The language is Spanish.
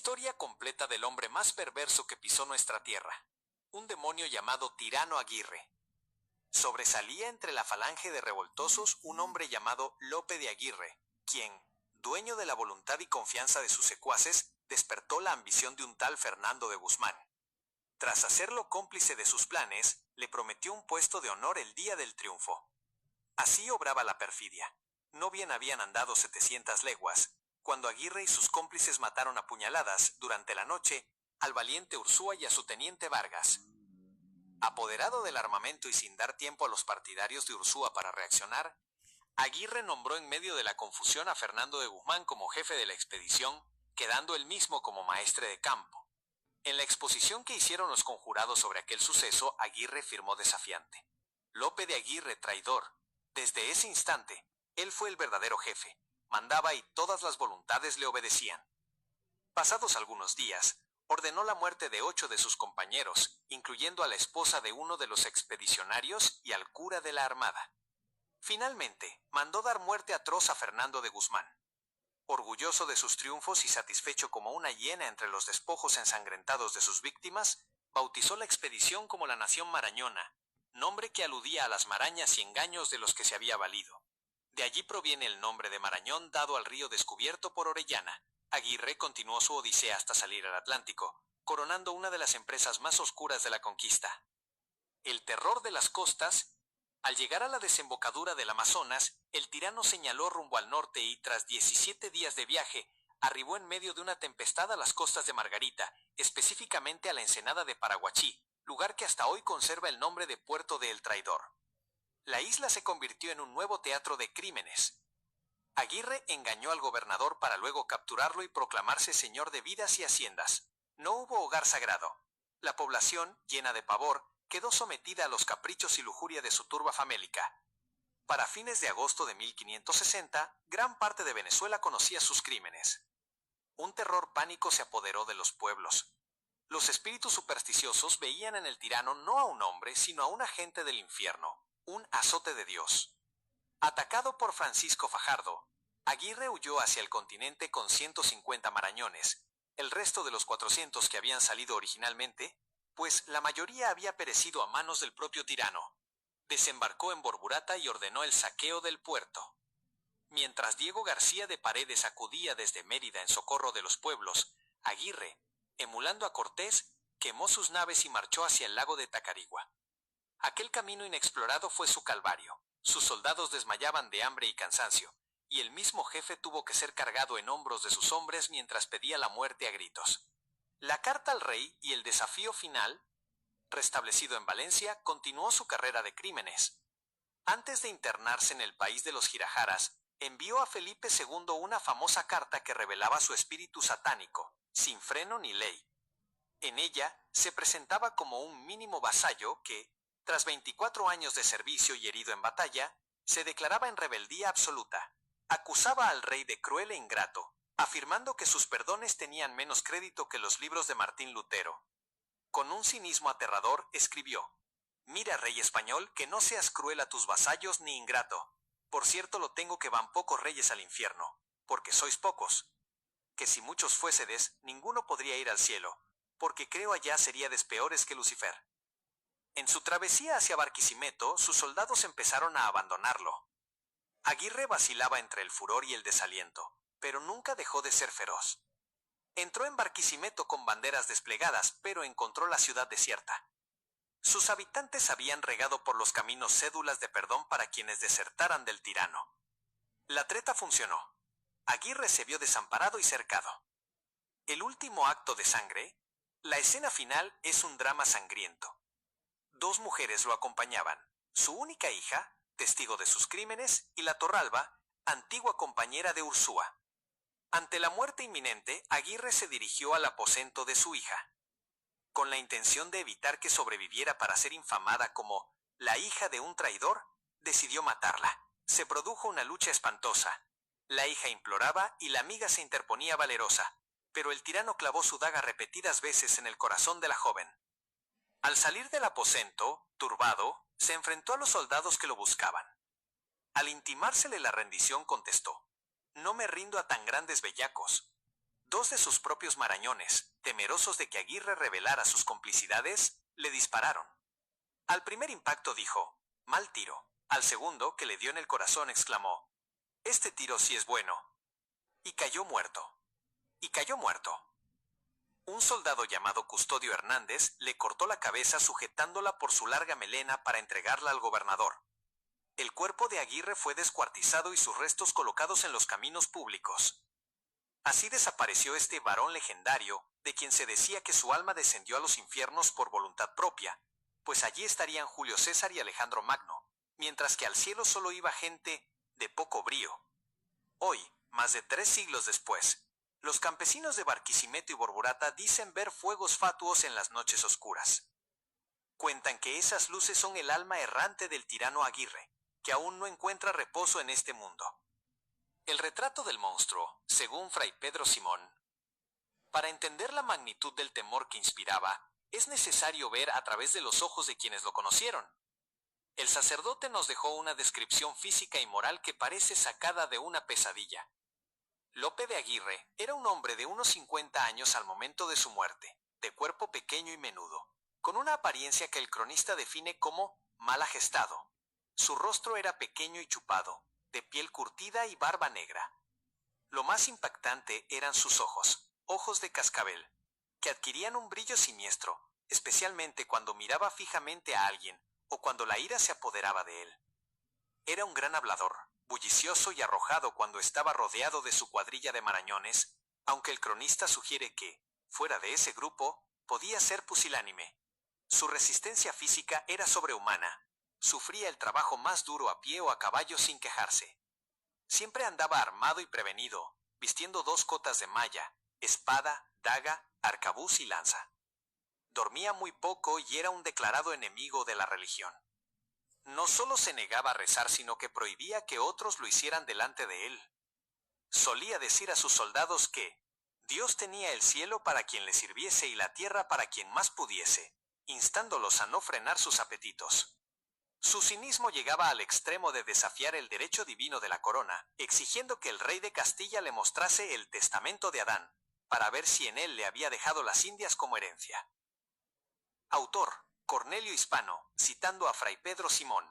Historia completa del hombre más perverso que pisó nuestra tierra, un demonio llamado Tirano Aguirre. Sobresalía entre la falange de revoltosos un hombre llamado Lope de Aguirre, quien, dueño de la voluntad y confianza de sus secuaces, despertó la ambición de un tal Fernando de Guzmán. Tras hacerlo cómplice de sus planes, le prometió un puesto de honor el día del triunfo. Así obraba la perfidia. No bien habían andado 700 leguas, cuando Aguirre y sus cómplices mataron a puñaladas, durante la noche, al valiente Ursúa y a su teniente Vargas. Apoderado del armamento y sin dar tiempo a los partidarios de Ursúa para reaccionar, Aguirre nombró en medio de la confusión a Fernando de Guzmán como jefe de la expedición, quedando él mismo como maestre de campo. En la exposición que hicieron los conjurados sobre aquel suceso, Aguirre firmó desafiante: Lope de Aguirre, traidor. Desde ese instante, él fue el verdadero jefe, mandaba y todas las voluntades le obedecían. Pasados algunos días, ordenó la muerte de 8 de sus compañeros, incluyendo a la esposa de uno de los expedicionarios y al cura de la armada. Finalmente, mandó dar muerte atroz a Fernando de Guzmán. Orgulloso de sus triunfos y satisfecho como una hiena entre los despojos ensangrentados de sus víctimas, bautizó la expedición como la Nación Marañona, nombre que aludía a las marañas y engaños de los que se había valido. De allí proviene el nombre de Marañón dado al río descubierto por Orellana. Aguirre continuó su odisea hasta salir al Atlántico, coronando una de las empresas más oscuras de la conquista. El terror de las costas. Al llegar a la desembocadura del Amazonas, el tirano señaló rumbo al norte y, tras 17 días de viaje, arribó en medio de una tempestad a las costas de Margarita, específicamente a la ensenada de Paraguachí, lugar que hasta hoy conserva el nombre de Puerto de El Traidor. La isla se convirtió en un nuevo teatro de crímenes. Aguirre engañó al gobernador para luego capturarlo y proclamarse señor de vidas y haciendas. No hubo hogar sagrado. La población, llena de pavor, quedó sometida a los caprichos y lujuria de su turba famélica. Para fines de agosto de 1560, gran parte de Venezuela conocía sus crímenes. Un terror pánico se apoderó de los pueblos. Los espíritus supersticiosos veían en el tirano no a un hombre, sino a un agente del infierno, un azote de Dios. Atacado por Francisco Fajardo, Aguirre huyó hacia el continente con 150 marañones, el resto de los 400 que habían salido originalmente, pues la mayoría había perecido a manos del propio tirano. Desembarcó en Borburata y ordenó el saqueo del puerto. Mientras Diego García de Paredes acudía desde Mérida en socorro de los pueblos, Aguirre, emulando a Cortés, quemó sus naves y marchó hacia el lago de Tacarigua. Aquel camino inexplorado fue su calvario. Sus soldados desmayaban de hambre y cansancio, y el mismo jefe tuvo que ser cargado en hombros de sus hombres mientras pedía la muerte a gritos. La carta al rey y el desafío final, restablecido en Valencia, continuó su carrera de crímenes. Antes de internarse en el país de los Girajaras, envió a Felipe II una famosa carta que revelaba su espíritu satánico, sin freno ni ley. En ella se presentaba como un mínimo vasallo que, tras 24 años de servicio y herido en batalla, se declaraba en rebeldía absoluta. Acusaba al rey de cruel e ingrato, afirmando que sus perdones tenían menos crédito que los libros de Martín Lutero. Con un cinismo aterrador, escribió: «Mira, rey español, que no seas cruel a tus vasallos ni ingrato. Por cierto lo tengo que van pocos reyes al infierno, porque sois pocos. Que si muchos fuésedes, ninguno podría ir al cielo, porque creo allá seríades peores que Lucifer». En su travesía hacia Barquisimeto, sus soldados empezaron a abandonarlo. Aguirre vacilaba entre el furor y el desaliento, pero nunca dejó de ser feroz. Entró en Barquisimeto con banderas desplegadas, pero encontró la ciudad desierta. Sus habitantes habían regado por los caminos cédulas de perdón para quienes desertaran del tirano. La treta funcionó. Aguirre se vio desamparado y cercado. El último acto de sangre, la escena final, es un drama sangriento. 2 mujeres lo acompañaban, su única hija, testigo de sus crímenes, y la Torralba, antigua compañera de Ursúa. Ante la muerte inminente, Aguirre se dirigió al aposento de su hija. Con la intención de evitar que sobreviviera para ser infamada como la hija de un traidor, decidió matarla. Se produjo una lucha espantosa. La hija imploraba y la amiga se interponía valerosa, pero el tirano clavó su daga repetidas veces en el corazón de la joven. Al salir del aposento, turbado, se enfrentó a los soldados que lo buscaban. Al intimársele la rendición contestó: «No me rindo a tan grandes bellacos. Dos de sus propios marañones, temerosos de que Aguirre revelara sus complicidades, le dispararon. Al primer impacto dijo, «Mal tiro». Al segundo, que le dio en el corazón, exclamó, «Este tiro sí es bueno». Y cayó muerto. Y cayó muerto. Un soldado llamado Custodio Hernández le cortó la cabeza sujetándola por su larga melena para entregarla al gobernador. El cuerpo de Aguirre fue descuartizado y sus restos colocados en los caminos públicos. Así desapareció este varón legendario, de quien se decía que su alma descendió a los infiernos por voluntad propia, pues allí estarían Julio César y Alejandro Magno, mientras que al cielo solo iba gente de poco brío. Hoy, más de 3 siglos después, los campesinos de Barquisimeto y Borburata dicen ver fuegos fatuos en las noches oscuras. Cuentan que esas luces son el alma errante del tirano Aguirre, que aún no encuentra reposo en este mundo. El retrato del monstruo, según Fray Pedro Simón. Para entender la magnitud del temor que inspiraba, es necesario ver a través de los ojos de quienes lo conocieron. El sacerdote nos dejó una descripción física y moral que parece sacada de una pesadilla. Lope de Aguirre era un hombre de unos 50 años al momento de su muerte, de cuerpo pequeño y menudo, con una apariencia que el cronista define como mal agestado. Su rostro era pequeño y chupado, de piel curtida y barba negra. Lo más impactante eran sus ojos, ojos de cascabel, que adquirían un brillo siniestro, especialmente cuando miraba fijamente a alguien o cuando la ira se apoderaba de él. Era un gran hablador, bullicioso y arrojado cuando estaba rodeado de su cuadrilla de marañones, aunque el cronista sugiere que, fuera de ese grupo, podía ser pusilánime. Su resistencia física era sobrehumana. Sufría el trabajo más duro a pie o a caballo sin quejarse. Siempre andaba armado y prevenido, vistiendo 2 cotas de malla, espada, daga, arcabuz y lanza. Dormía muy poco y era un declarado enemigo de la religión. No solo se negaba a rezar, sino que prohibía que otros lo hicieran delante de él. Solía decir a sus soldados que Dios tenía el cielo para quien le sirviese y la tierra para quien más pudiese, instándolos a no frenar sus apetitos. Su cinismo llegaba al extremo de desafiar el derecho divino de la corona, exigiendo que el rey de Castilla le mostrase el testamento de Adán, para ver si en él le había dejado las Indias como herencia. Autor, Cornelio Hispano, citando a Fray Pedro Simón.